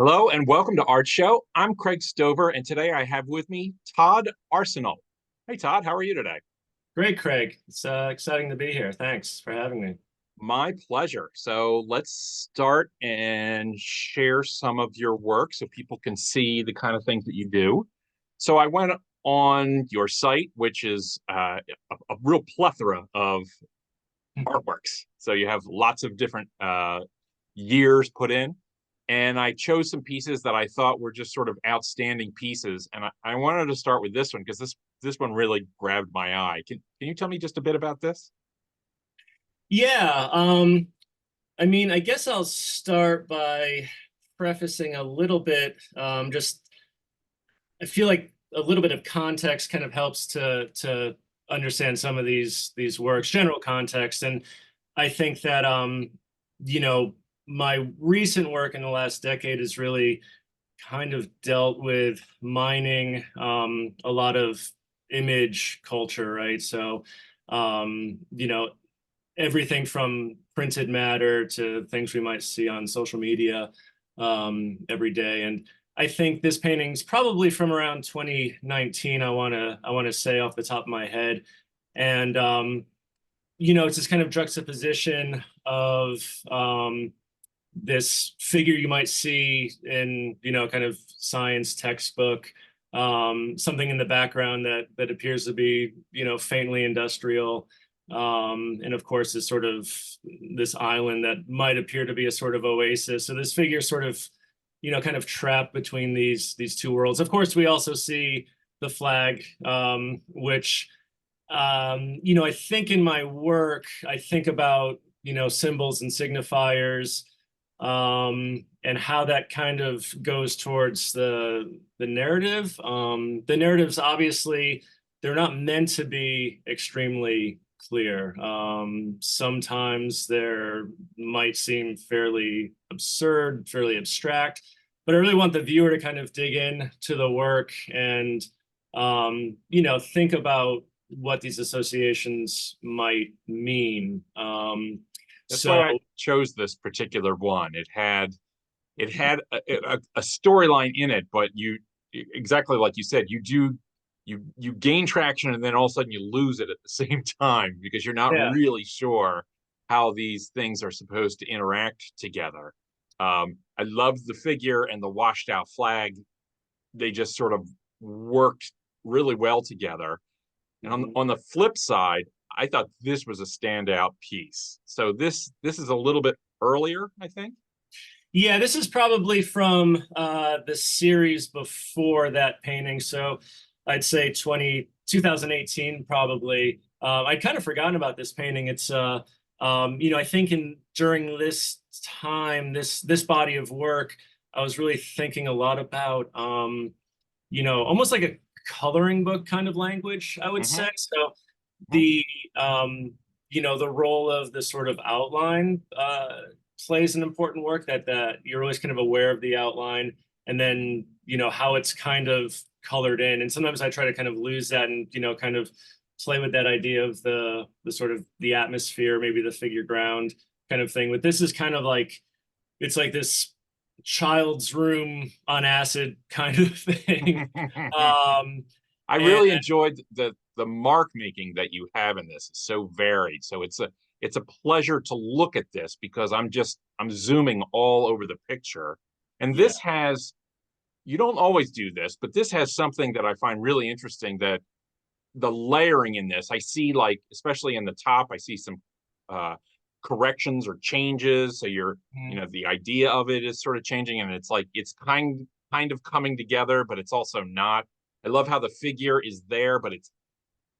Hello and welcome to ArtShow. I'm Craig Stover, and today I have with me Todd Arsenault. Hey, Todd, how are you today? Great, Craig. It's exciting to be here. Thanks for having me. My pleasure. So let's start and share some of your work so people can see the kind of things that you do. So I went on your site, which is a real plethora of artworks. So you have lots of different years put in. And I chose some pieces that I thought were just sort of outstanding pieces. And I wanted to start with this one because this one really grabbed my eye. Can you tell me just a bit about this? Yeah, I guess I'll start by prefacing a little bit. I feel like a little bit of context kind of helps to understand some of these works, general context. And I think that you know, my recent work in the last decade has really kind of dealt with mining a lot of image culture, right? So, everything from printed matter to things we might see on social media every day. And I think this painting's probably from around 2019. I want to say off the top of my head, and it's this kind of juxtaposition of this figure you might see in kind of science textbook, something in the background that appears to be faintly industrial, and of course this island that might appear to be a sort of oasis. So this figure sort of kind of trapped between these two worlds. Of course we also see the flag, which I think in my work I think about symbols and signifiers, and how that kind of goes towards the narrative. The narratives, obviously, they're not meant to be extremely clear. Sometimes there might seem fairly absurd, fairly abstract, but I really want the viewer to kind of dig in to the work and think about what these associations might mean. That's why I So chose this particular one. It had a storyline in it, but you exactly like you said, you gain traction and then all of a sudden you lose it at the same time because you're not yeah. really sure how these things are supposed to interact together. I love the figure and the washed out flag. They just sort of worked really well together. And on Mhm. on the flip side, I thought this was a standout piece. So this is a little bit earlier, I think. Yeah, this is probably from the series before that painting. So I'd say 2018 probably. I'd kind of forgotten about this painting. It's I think in during this time, this body of work, I was really thinking a lot about almost like a coloring book kind of language, I would Mm-hmm. say. So the the role of the sort of outline plays an important work, that you're always kind of aware of the outline, and then how it's kind of colored in. And sometimes I try to kind of lose that and kind of play with that idea of the sort of the atmosphere, maybe the figure ground kind of thing. But this is kind of like, it's like this child's room on acid kind of thing. um I and really enjoyed the mark making that you have in this. It's so varied. So it's a pleasure to look at this because I'm zooming all over the picture. And yeah. this has you don't always do this, but this has something that I find really interesting that the layering in this, I see like especially in the top, I see some uh corrections or changes. So the idea of it is sort of changing and it's like it's kind of coming together, but it's also not. I love how the figure is there, but it's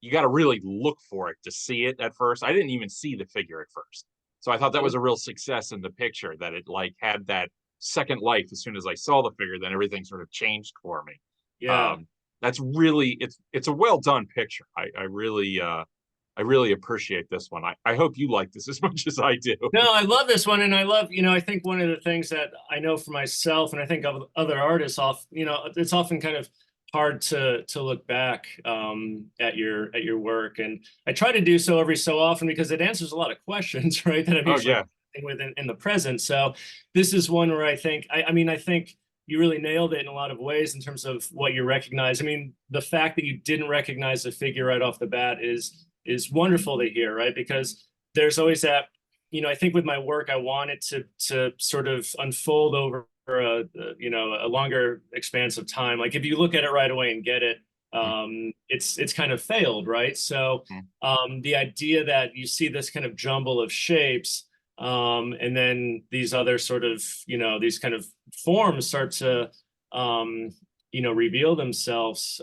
you got to really look for it to see it at first. I didn't even see the figure at first. So I thought that was a real success in the picture that it like had that second life as soon as I saw the figure, then everything sort of changed for me. Yeah. Um, that's really it's a well done picture. I really appreciate this one. I hope you like this as much as I do. No, I love this one, and I love, I think one of the things that I know for myself, and I think of other artists, it's often kind of hard to look back at your work, and I try to do so every so often because it answers a lot of questions, right? That I'm Oh usually yeah. with in the present. So this is one where I think, I mean, I think you really nailed it in a lot of ways in terms of what you recognize. I mean, the fact that you didn't recognize the figure right off the bat is wonderful to hear, right? Because there's always that, I think with my work, I want it to sort of unfold over a longer expanse of time. Like if you look at it right away and get it, it's kind of failed, right? So the idea that you see this kind of jumble of shapes, and then these other sort of, these kind of forms start to, reveal themselves,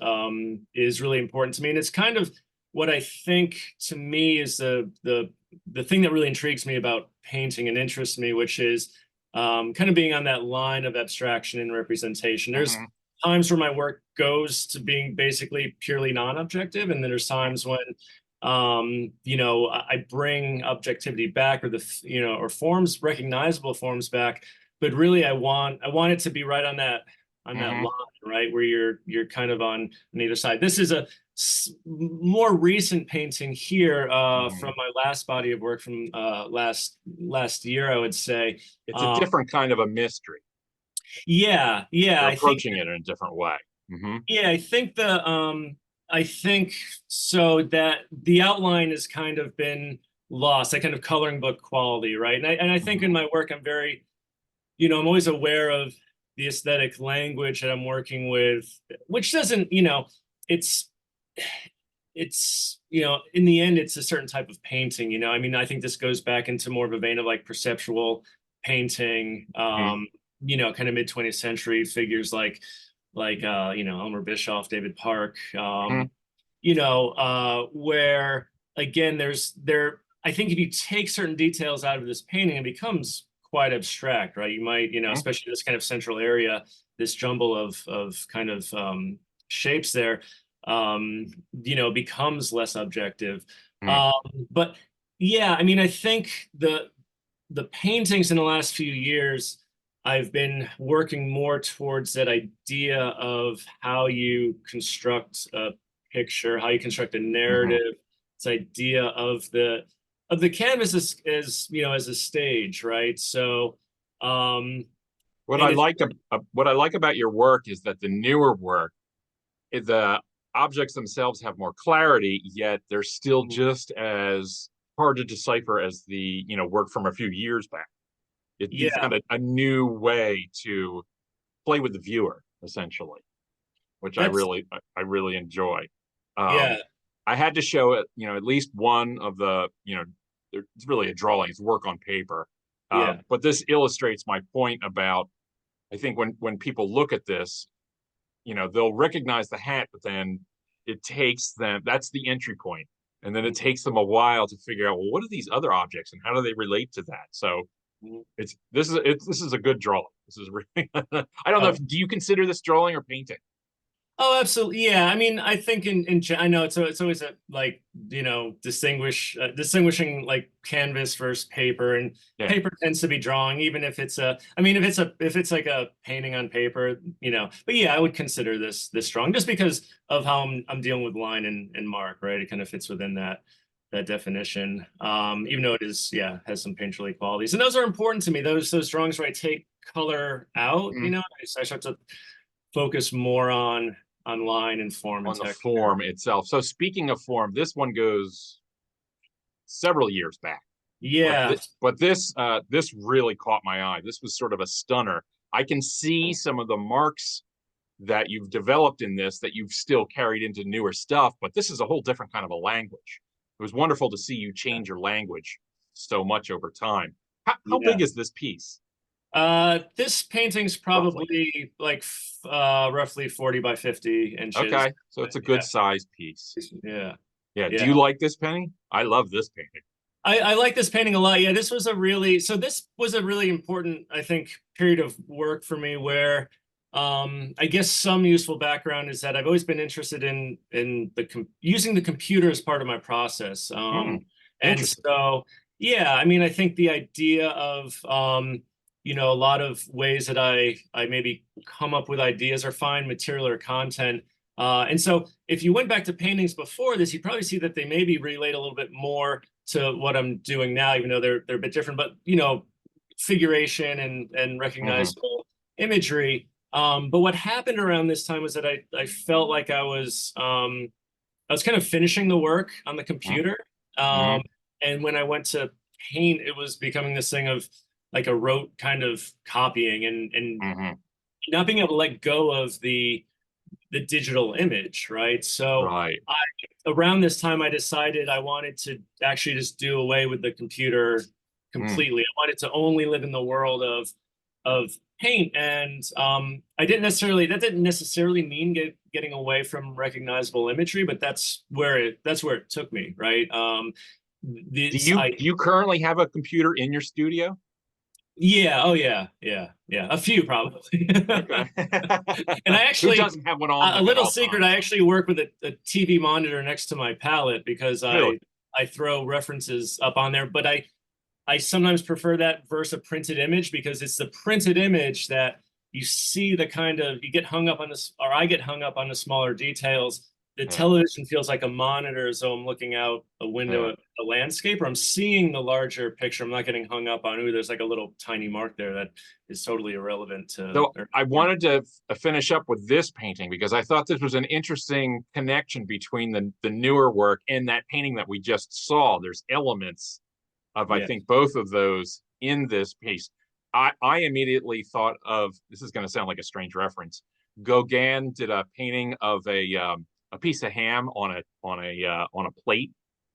is really important to me. And it's kind of what I think to me is the thing that really intrigues me about painting and interests me, which is kind of being on that line of abstraction and representation. There's times where my work goes to being basically purely non-objective, and then there's times when I bring objectivity back, or or forms, recognizable forms back. But really, I want it to be right on that line, right, where you're kind of on either side. This is a more recent painting here from my last body of work from last year, I would say. It's a different kind of a mystery. Yeah, You're approaching it in a different way. Yeah, I think so that the outline has kind of been lost, that kind of coloring book quality, right? And I think in my work, I'm very, I'm always aware of the aesthetic language that I'm working with, which doesn't, it's, in the end, it's a certain type of painting, I mean, I think this goes back into more of a vein of like perceptual painting, kind of mid-20th century figures like Elmer Bischoff, David Park, where again, I think if you take certain details out of this painting, it becomes quite abstract, right? You might, especially this kind of central area, this jumble of kind of shapes there, becomes less objective. But yeah, I mean, I think the paintings in the last few years, I've been working more towards that idea of how you construct a picture, how you construct a narrative, this idea of the canvas as as a stage, right? So what I like about your work is that the newer work, the objects themselves have more clarity, yet they're still just as hard to decipher as the work from a few years back. You've got a new way to play with the viewer, essentially, which I really enjoy. I had to show it, at least one of the, it's really a drawing, it's work on paper. But this illustrates my point about, I think when people look at this, they'll recognize the hat, but then it takes them, that's the entry point. And then it takes them a while to figure out, well, what are these other objects and how do they relate to that? So this is a good drawing. This is really, I don't know do you consider this drawing or painting? Oh, absolutely. Yeah. I mean, I think I know it's always a like, distinguishing like canvas versus paper, and paper tends to be drawing, even if it's if it's like a painting on paper, but yeah, I would consider this drawing just because of how I'm dealing with line and mark, right? It kind of fits within that definition. Even though it is, has some painterly qualities. And those are important to me. Those drawings where I take color out, I start to focus more on line and form on the form itself. So speaking of form, this one goes several years back. But this really caught my eye. This was sort of a stunner. I can see some of the marks that you've developed in this that you've still carried into newer stuff, but this is a whole different kind of a language. It was wonderful to see you change your language so much over time. How big is this piece? This painting's probably like roughly 40 by 50 inches. Okay, so it's a good size piece. Yeah. Do you like this painting? I love this painting. I like this painting a lot. Yeah, this was a really important, I think, period of work for me where I guess some useful background is that I've always been interested in using the computer as part of my process. And so, I mean, I think the idea of a lot of ways that I maybe come up with ideas or find material or content. And so if you went back to paintings before this, you'd probably see that they maybe relate a little bit more to what I'm doing now, even though they're a bit different. But, figuration and recognizable imagery But what happened around this time was that I felt like I was kind of finishing the work on the computer. Mm-hmm. Um, and when I went to paint, it was becoming this thing of like a rote kind of copying and Mm-hmm. not being able to let go of the digital image, right? So Right. I around this time I decided I wanted to actually just do away with the computer Mm. completely. I wanted to only live in the world of paint. And that didn't necessarily mean getting away from recognizable imagery, but that's where it took me, right? Do This you I do you currently have a computer in your studio? Yeah, oh yeah, a few probably. Okay. And I Who actually, doesn't have one on a them at little all secret, I times? actually work with a TV monitor next to my palette because Really? I throw references up on there, but I sometimes prefer that versus a printed image because it's the printed image that you see the kind of you get hung up on this, or I get hung up on the smaller details. The Yeah. television feels like a monitor, so I'm looking out a window Yeah. at a landscape, or I'm seeing the larger picture. I'm not getting hung up on, ooh, there's like a little tiny mark there that is totally irrelevant to. So I wanted to finish up with this painting because I thought this was an interesting connection between the newer work and that painting that we just saw. There's elements of, I Yeah. think, both of those in this piece. I immediately thought of, this is going to sound like a strange reference. Gauguin did a painting of a piece of ham on a plate,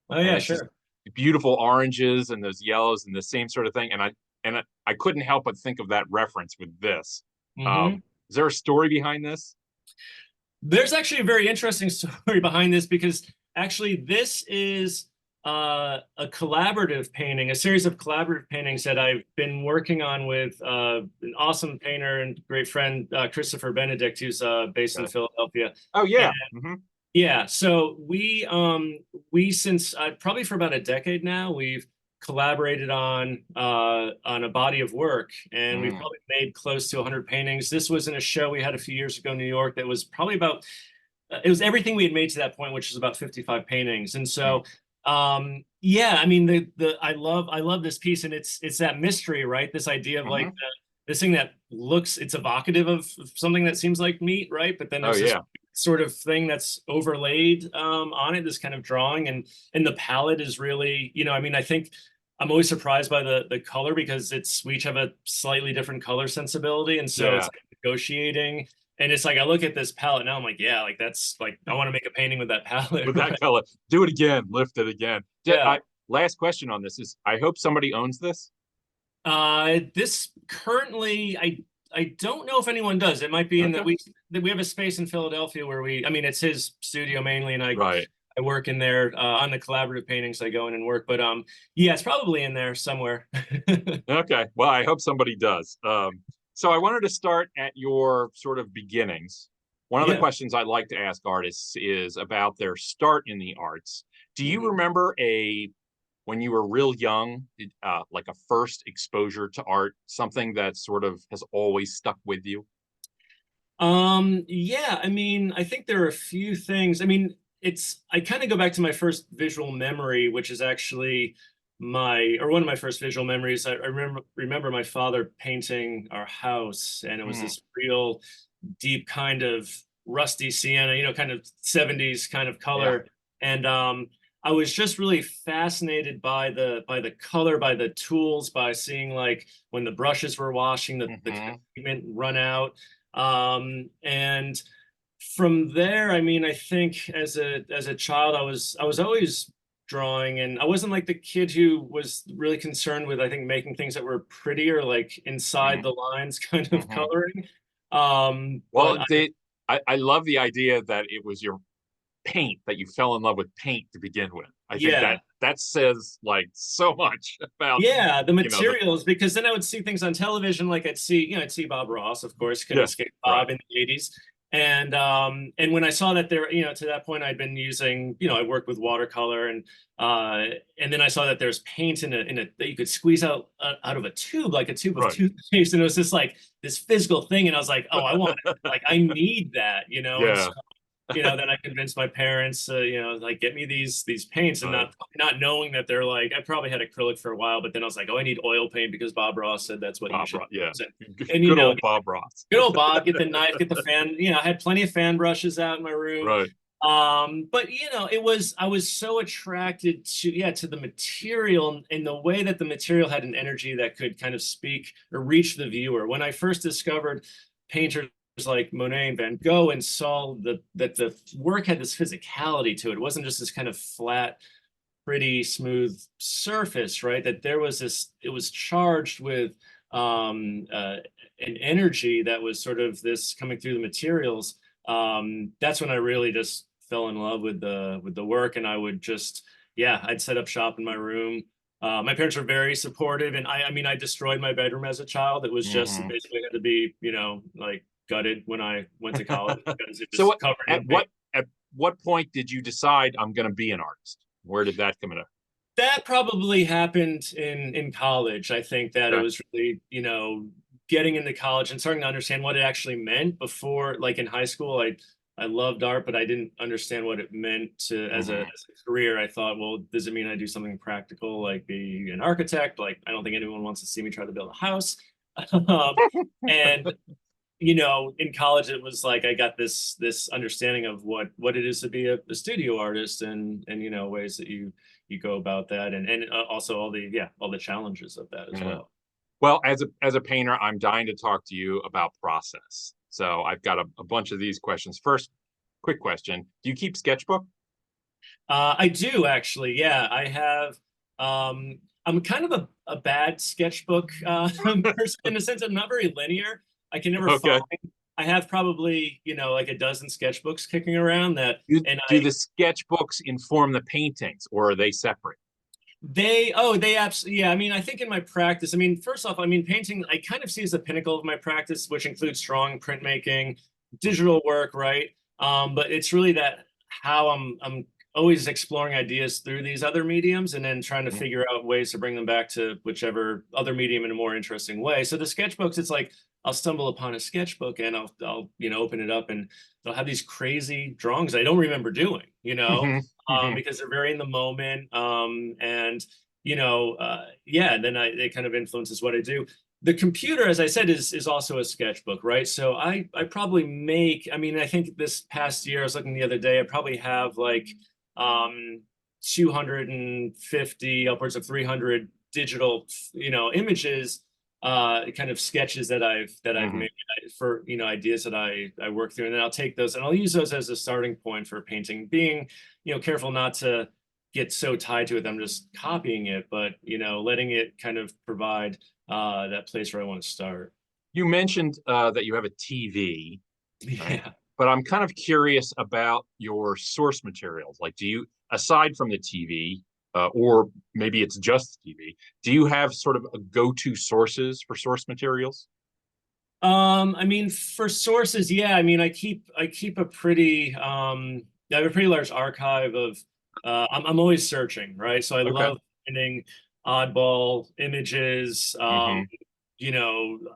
Oh and yeah, it's just sure. beautiful oranges and those yellows and the same sort of thing. And I couldn't help but think of that reference with this. Hmm. Is there a story behind this? There's actually a very interesting story behind this because actually this is a collaborative painting, a series of collaborative paintings that I've been working on with an awesome painter and great friend, Christopher Benedict, who's based in Okay. Philadelphia. Oh And yeah. Mm-hmm. yeah, so we since probably for about a decade now, we've collaborated on a body of work, and we've Mm. probably made close to 100 paintings. This was in a show we had a few years ago in New York that was probably about it was everything we had made to that point, which was about 55 paintings. And Mm. so yeah, I mean the I love this piece, and it's that mystery, right? This idea of like Mm-hmm. this thing that looks it's evocative of something that seems like meat, right? But then Oh there's this yeah. sort of thing that's overlaid on it, this kind of drawing, and the palette is really, I mean, I think I'm always surprised by the color because we each have a slightly different color sensibility, and so it's Yeah. like negotiating. And it's like I look at this palette now, I'm like, yeah, like that's like I want to make a painting with that palette, With that right? color. Do it again. Lift it again. Yeah. Last question on this is, I hope somebody owns this. This currently, I don't know if anyone does. It might be in Okay. that we have a space in Philadelphia where I mean, it's his studio mainly, and Right. I work in there on the collaborative paintings. I go in and work, but yeah, it's probably in there somewhere. Okay. Well, I hope somebody does. So I wanted to start at your sort of beginnings. One of the Yeah. questions I like to ask artists is about their start in the arts. Do you Mhm. remember when you were real young, like a first exposure to art, something that sort of has always stuck with you? Yeah, I mean, I think there are a few things. I mean, I kind of go back to my first visual memory, which is actually one of my first visual memories. I remember my father painting our house, and it was Mm, this real deep kind of rusty sienna, kind of 70s kind of yeah. color. And I was just really fascinated by the color, by the tools, by seeing like when the brushes were washing, the kind of Hmm. pigment run out. And from there, I mean, I think as a child, I was always drawing, and I wasn't like the kid who was really concerned with, I think, making things that were pretty or like inside Mm, the lines kind of hmm. coloring. Well, But I love the idea that it was your paint, that you fell in love with paint to begin with. I think yeah, that says like so much about, yeah, the the materials, because then I would see things on television, like I'd see Bob Ross, of course, couldn't yeah, escape right. Bob in the 80s. And when I saw that there, to that point I'd been using, I worked with watercolor, and then I saw that there's paint in a that you could squeeze out of a tube, like a tube of Right. toothpaste, and it was just like this physical thing, and I was like, oh, I want it. Like I need that, and so Yeah. then I convinced my parents, like get me these paints, and not knowing that they're like, I probably had acrylic for a while, but then I was like, oh, I need oil paint because Bob Ross said that's what you should Yeah. use. And Good old Bob Ross. good old Bob, get the knife, get the fan. I had plenty of fan brushes out in my room. Right. But I was so attracted to the material and the way that the material had an energy that could kind of speak or reach the viewer. When I first discovered painters like Monet and Van Gogh and saw that the work had this physicality to it. It wasn't just this kind of flat, pretty, smooth surface, right? That there was it was charged with an energy that was sort of this coming through the materials. That's when I really just fell in love with the work, and I would just, I'd set up shop in my room. My parents were very supportive, and I mean, I destroyed my bedroom as a child. It was just Mhm. basically had to be, like gutted when I went to college because it was So covered in paint. at what point did you decide I'm going to be an artist? Where did that come into? That probably happened in college. I think that it Okay. was really, getting into college and starting to understand what it actually meant. Before, like in high school, I loved art, but I didn't understand what it meant to as Mhm. a career. I thought, well, does it mean I do something practical, like be an architect? Like, I don't think anyone wants to see me try to build a house. And in college, it was like I got this understanding of what it is to be a studio artist, and ways that you go about that, and also all the challenges of that as Yeah. well. Well, as a painter, I'm dying to talk to you about process. So I've got a bunch of these questions. First, quick question: do you keep sketchbook? I do actually. Yeah, I have. I'm kind of a bad sketchbook person in the sense I'm not very linear. I can never find. Okay. I have probably like a dozen sketchbooks kicking around that, and Do the sketchbooks inform the paintings, or are they separate? they absolutely, yeah. I mean, I think in my practice, I mean, first off, I mean, painting, I kind of see as the pinnacle of my practice, which includes strong printmaking, digital work, right? But it's really that how I'm always exploring ideas through these other mediums and then trying to Mhm. figure out ways to bring them back to whichever other medium in a more interesting way. So the sketchbooks, it's like I'll stumble upon a sketchbook and I'll open it up and they'll have these crazy drawings I don't remember doing, Mhm. Mhm. because they're very in the moment. And then it kind of influences what I do. The computer, as I said, is also a sketchbook, right? So I probably make, I mean, I think this past year, I was looking the other day, I probably have like 250, upwards of 300 digital, images, kind of sketches that I've Mhm. made for ideas that I work through, and then I'll take those and I'll use those as a starting point for painting. Being careful not to get so tied to it that I'm just copying it, but letting it kind of provide that place where I want to start. You mentioned that you have a TV, right? Yeah. But I'm kind of curious about your source materials. Like, do you, aside from the TV, or maybe it's just the TV, do you have sort of a go-to sources for source materials? I mean, for sources, yeah. I mean, I keep a pretty I have a pretty large archive of I'm always searching, right? So I Okay. love finding oddball images. Hmm.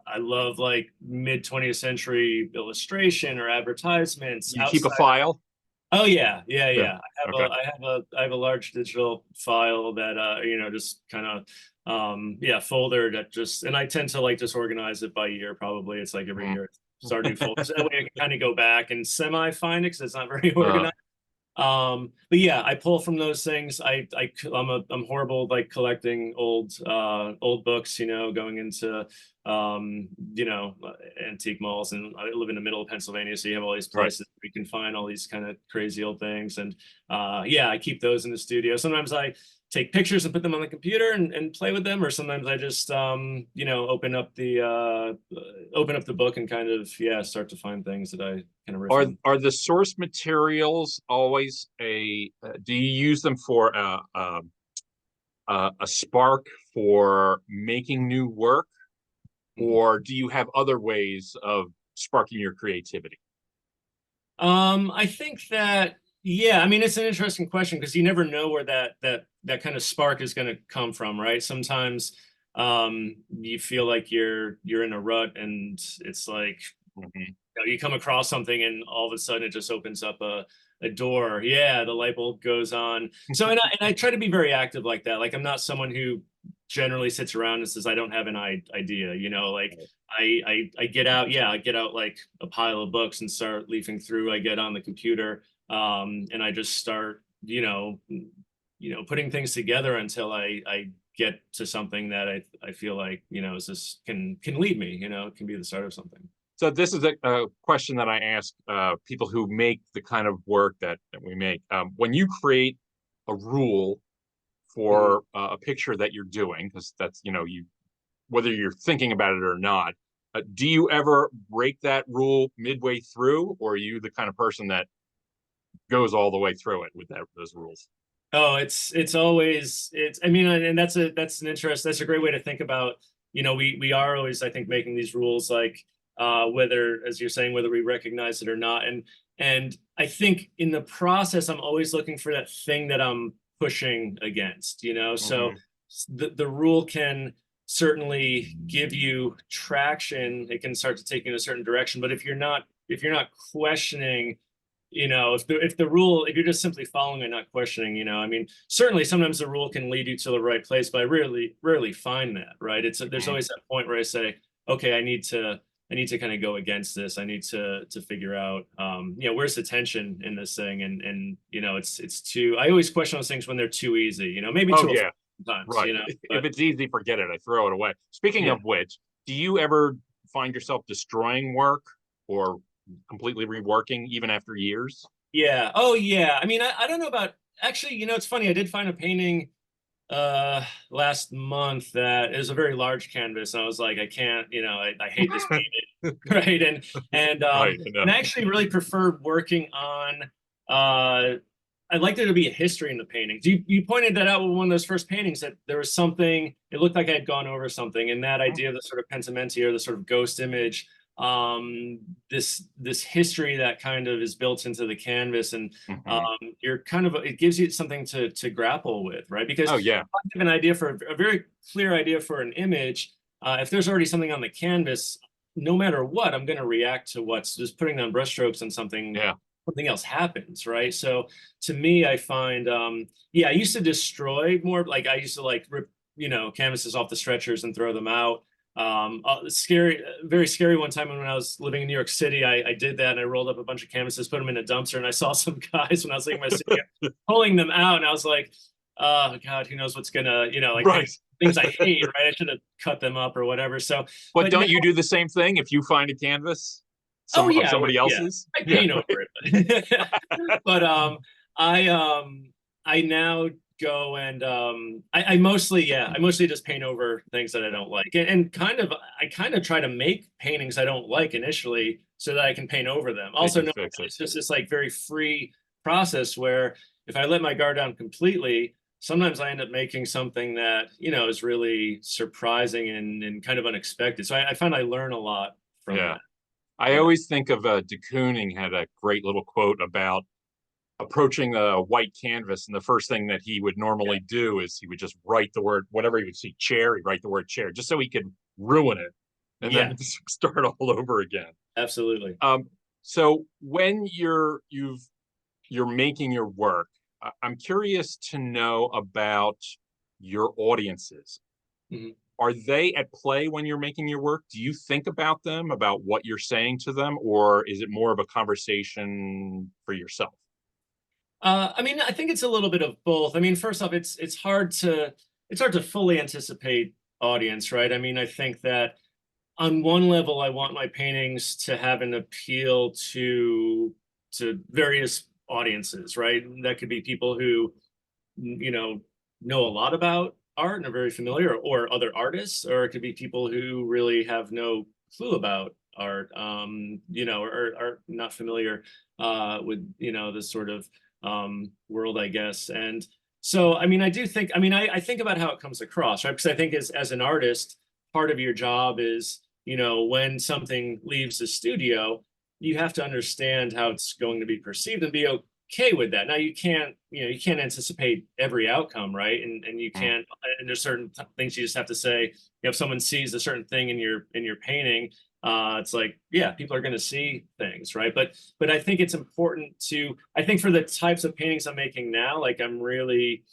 I love like mid 20th century illustration or advertisements You keep a outside. file? Oh yeah, yeah, Yeah. yeah. Okay. I have a large digital file that just kind of folder that just, and I tend to like just organize it by year probably. It's like every Mhm. year start a new folder. So that way I can kind of go back and semi find it because it's not very Uh, organized. But yeah, I pull from those things. I'm horrible like collecting old books, going into you know, antique malls, and I live in the middle of Pennsylvania, so you have all these right. places where you can find all these kind of crazy old things. And I keep those in the studio. Sometimes I take pictures and put them on the computer and play with them, or sometimes I just open up the book and kind of start to find things that I kind of riff on. Are the source materials always do you use them for a spark for making new work, Mhm. or do you have other ways of sparking your creativity? I think that, yeah, I mean, it's an interesting question because you never know where that kind of spark is going to come from, right? Sometimes you feel like you're in a rut and it's like Mhm. know, you come across something and all of a sudden it just opens up a door. Yeah, the light bulb goes on. So, and I try to be very active like that. Like, I'm not someone who generally sits around and says, I don't have an idea, you know, like I get out, yeah, I get out like a pile of books and start leafing through. I get on the computer, and I just start, putting things together until I get to something that I feel like, is this can lead me, can be the start of something. So this is a question that I ask people who make the kind of work that we make. When you create a rule for a picture that you're doing, because that's, whether you're thinking about it or not, do you ever break that rule midway through, or are you the kind of person that goes all the way through it with those rules? Oh, it's always, I mean, and that's a great way to think about, we are always, I think, making these rules, like whether, as you're saying, whether we recognize it or not. And I think in the process, I'm always looking for that thing that I'm pushing against, so the rule can certainly give you traction. It can start to take you in a certain direction, but if you're not questioning, if the rule, if you're just simply following and not questioning, I mean, certainly sometimes the rule can lead you to the right place, but I rarely find that, right? There's always that point where I say, okay, I need to kind of go against this. I need to figure out, where's the tension in this thing? And it's too, I always question those things when they're too easy, maybe sometimes, right. But, if it's easy, forget it. I throw it away. Speaking of which, do you ever find yourself destroying work or completely reworking even after years? Yeah. Oh, yeah. I mean, I don't know about, actually, it's funny. I did find a painting last month that is a very large canvas, and I was like, I can't, I hate this painting. Right. And Right, and I actually really preferred working on I'd like there to be a history in the paintings. You pointed that out with one of those first paintings, that there was something, it looked like I had gone over something, and that idea of the sort of pentimenti, or the sort of ghost image, this history that kind of is built into the canvas, and you're kind of, it gives you something to grapple with, right? Because oh yeah, I have an idea for a very clear idea for an image. If there's already something on the canvas, no matter what, I'm going to react to what's just putting down brushstrokes and something else happens, right? So to me, I find, I used to destroy more, like I used to like rip, canvases off the stretchers and throw them out. Scary, very scary one time when I was living in New York City, I did that, and I rolled up a bunch of canvases, put them in a dumpster, and I saw some guys when I was leaving my city pulling them out, and I was like, oh God, who knows what's gonna, like things I hate, right? I should have cut them up or whatever. So, but don't you do the same thing if you find a canvas? Somebody else's? I paint over it. But I now go and I mostly just paint over things that I don't like, and I kind of try to make paintings I don't like initially so that I can paint over them. Also, no, it's just this like very free process where if I let my guard down completely, sometimes I end up making something that is really surprising and kind of unexpected. So I find I learn a lot from that. I always think of de Kooning had a great little quote about approaching a white canvas, and the first thing that he would normally do is he would just write the word, whatever he would see, chair, he'd write the word chair, just so he could ruin it and then start all over again. Absolutely. So when you're making your work, I'm curious to know about your audiences. Are they at play when you're making your work? Do you think about them, about what you're saying to them, or is it more of a conversation for yourself? I mean, I think it's a little bit of both. I mean, first off, it's hard to fully anticipate audience, right? I mean, I think that on one level, I want my paintings to have an appeal to various audiences, right? That could be people who, know a lot about art and are very familiar, or other artists, or it could be people who really have no clue about art, or are not familiar with, this sort of world, I guess. And so, I mean, I think about how it comes across, right? Because I think as an artist, part of your job is, when something leaves the studio, you have to understand how it's going to be perceived and be okay with that. Now you can't anticipate every outcome, right? And you Mm. can't, and there's certain things you just have to say. If someone sees a certain thing in your painting, it's like, yeah, people are going to see things, right? But I think it's important to, I think for the types of paintings I'm making now, like I'm really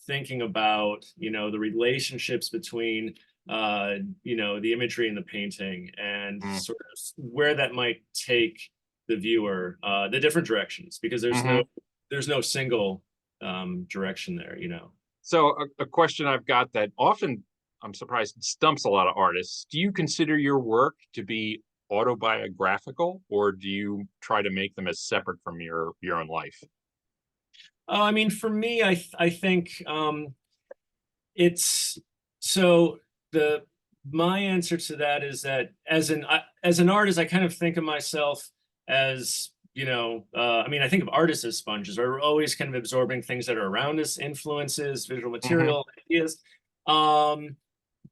thinking about, the relationships between the imagery and the painting, and Mm. sort of where that might take the viewer, the different directions, because Hmm. there's no single direction there, So a question I've got that often, I'm surprised, stumps a lot of artists. Do you consider your work to be autobiographical, or do you try to make them as separate from your own life? I mean, for me, I think it's so the my answer to that is that as an artist, I kind of think of myself as, I mean, I think of artists as sponges, right? We're always kind of absorbing things that are around us, influences, visual Hmm. material, ideas. Um,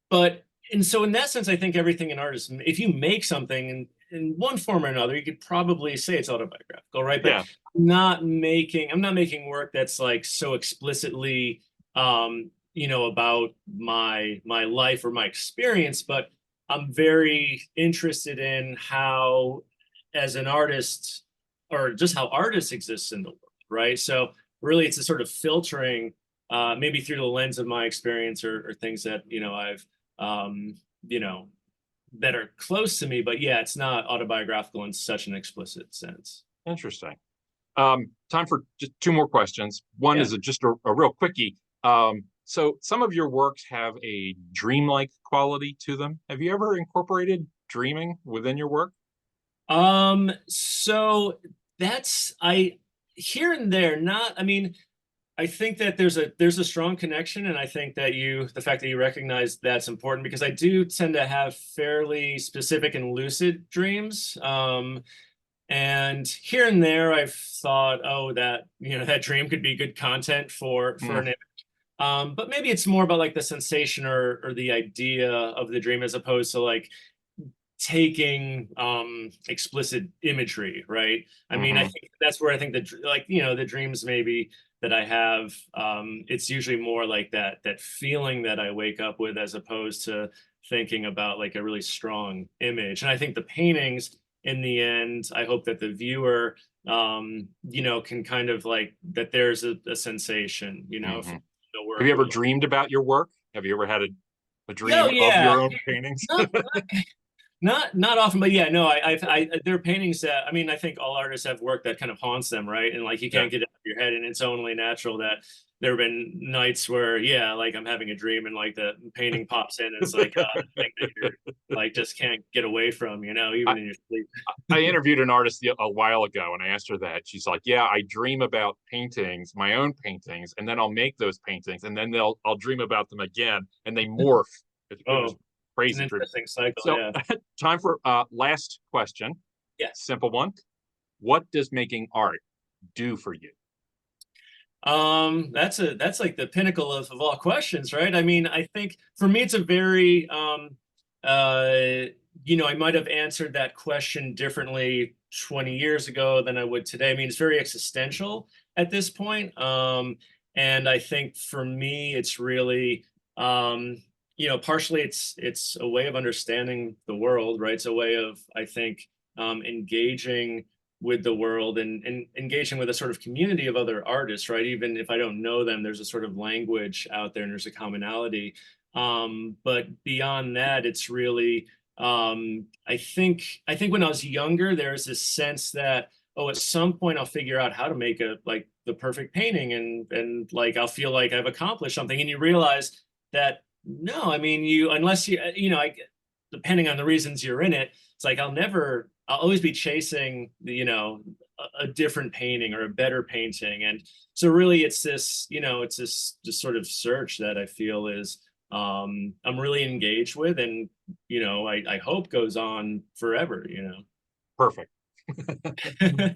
but and so in that sense, I think everything in art is, if you make something in one form or another, you could probably say it's autobiographical, right? But Yeah. I'm not making work that's like so explicitly about my life or my experience, but I'm very interested in how, as an artist, or just how artists exist in the world, right? So really it's a sort of filtering, maybe through the lens of my experience, or things that I've um, you know, that are close to me. But yeah, it's not autobiographical in such an explicit sense. Interesting. Time for just two more questions. One Yeah. is just a real quickie. So some of your works have a dreamlike quality to them. Have you ever incorporated dreaming within your work? So that's I here and there, not, I mean, I think that there's a strong connection, and I think that the fact that you recognize that's important, because I do tend to have fairly specific and lucid dreams. And here and there, I've thought, oh, that that dream could be good content for Mm. an image. But maybe it's more about like the sensation, or the idea of the dream, as opposed to like taking explicit imagery, right? I mean, I Hmm. think that's where I think the dreams maybe that I have, it's usually more like that feeling that I wake up with, as opposed to thinking about like a really strong image. And I think the paintings, in the end, I hope that the viewer can kind of like that there's a sensation, Hmm. from the Have work you or ever the. dreamed about your work? Have you ever had a Yeah, dream of yeah. your own paintings? Not not often, but yeah, no, there are paintings that, I mean, I think all artists have work that kind of haunts them, right? And like you Yeah. can't get it out of your head, and it's only natural that there have been nights where, yeah, like I'm having a dream, and like the painting pops in, and it's like the thing that you're like just can't get away from, I, even in your sleep. I interviewed an artist a while ago and I asked her that. She's like, "Yeah, I dream about paintings, my own paintings, and then I'll make those paintings, and then I'll dream about them again, and they morph." It was Oh, it's an crazy dream. interesting cycle, So, yeah. time for last question. Yeah. Simple one. What does making art do for you? That's like the pinnacle of all questions, right? I mean, I think for me it's a very uh I might have answered that question differently 20 years ago than I would today. I mean, it's very existential at this point. And I think for me it's really partially it's a way of understanding the world, right? It's a way of, I think, engaging with the world, and engaging with a sort of community of other artists, right? Even if I don't know them, there's a sort of language out there, and there's a commonality. But beyond that, it's really, I think when I was younger, there's this sense that, oh, at some point I'll figure out how to make the perfect painting, and like I'll feel like I've accomplished something. And you realize that no, I mean, unless depending on the reasons you're in it, it's like I'll always be chasing a different painting or a better painting. And so really it's this just sort of search that I feel is, I'm really engaged with, and I hope goes on forever. Perfect.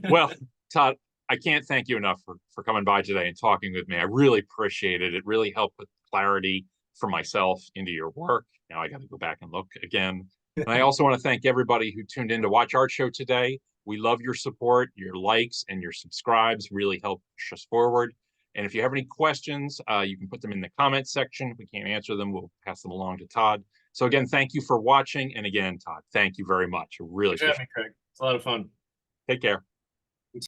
Well, Todd, I can't thank you enough for coming by today and talking with me. I really appreciate it. It really helped put clarity for myself into your work. Now I got to go back and look again. And I also want to thank everybody who tuned in to watch Art Show today. We love your support. Your likes and your subscribes really help push us forward. And if you have any questions, you can put them in the comments section. If we can't answer them, we'll pass them along to Todd. So again, thank you for watching. And again, Todd, thank you very much. I really Thanks for having appreciate me, Craig. It's a lot of fun. it. Take care.